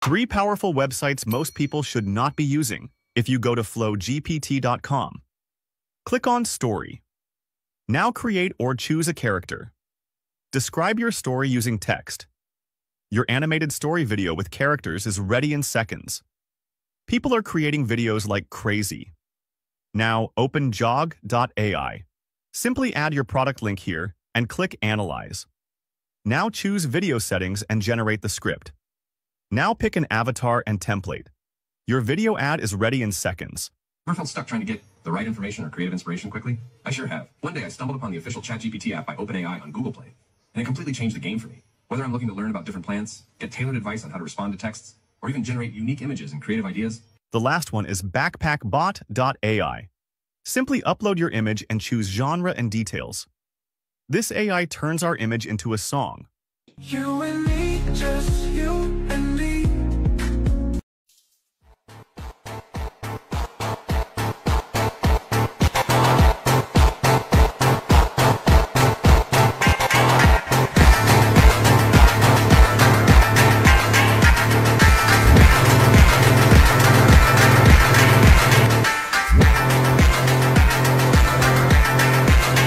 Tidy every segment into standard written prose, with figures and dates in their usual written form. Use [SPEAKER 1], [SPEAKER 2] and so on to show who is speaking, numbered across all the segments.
[SPEAKER 1] 3 powerful websites most people should not be using. If you go to flowgpt.com, click on Story. Now create or choose a character. Describe your story using text. Your animated story video with characters is ready in seconds. People are creating videos like crazy. Now open jog.ai. Simply add your product link here and click Analyze. Now choose Video Settings and generate the script. Now pick an avatar and template. Your video ad is ready in seconds.
[SPEAKER 2] Ever felt stuck trying to get the right information or creative inspiration quickly? I sure have. One day I stumbled upon the official ChatGPT app by OpenAI on Google Play, and it completely changed the game for me. Whether I'm looking to learn about different plants, get tailored advice on how to respond to texts, or even generate unique images and creative ideas.
[SPEAKER 1] The last one is backpackbot.ai. Simply upload your image and choose genre and details. This AI turns our image into a song.
[SPEAKER 3] You and me, just you and me.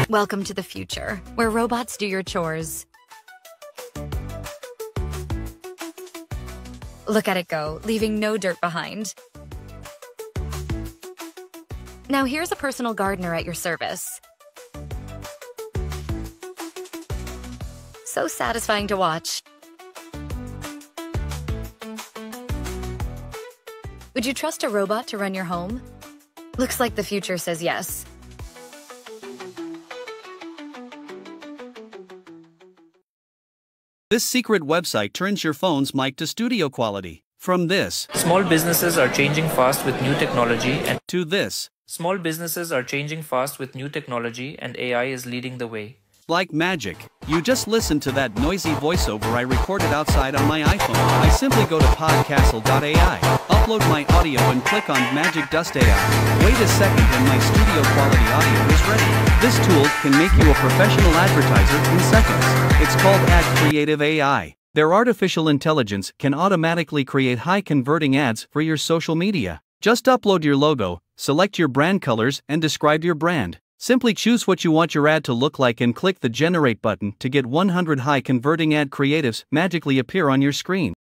[SPEAKER 4] Welcome to the future, where robots do your chores. Look at it go, leaving no dirt behind. Now here's a personal gardener at your service. So satisfying to watch. Would you trust a robot to run your home? Looks like the future says yes.
[SPEAKER 5] This secret website turns your phone's mic to studio quality. From this,
[SPEAKER 6] Small businesses are changing fast with new technology and
[SPEAKER 5] to this,
[SPEAKER 6] Small businesses are changing fast with new technology and AI is leading the way.
[SPEAKER 5] like magic. You just listened to that noisy voiceover I recorded outside on my iPhone. I simply go to podcastle.ai, upload my audio and click on Magic Dust AI. Wait a second and my studio quality audio is ready. This tool can make you a professional advertiser in seconds. It's called Ad Creative AI. Their artificial intelligence can automatically create high-converting ads for your social media. Just upload your logo, select your brand colors and describe your brand. Simply choose what you want your ad to look like and click the Generate button to get 100 high-converting ad creatives magically appear on your screen.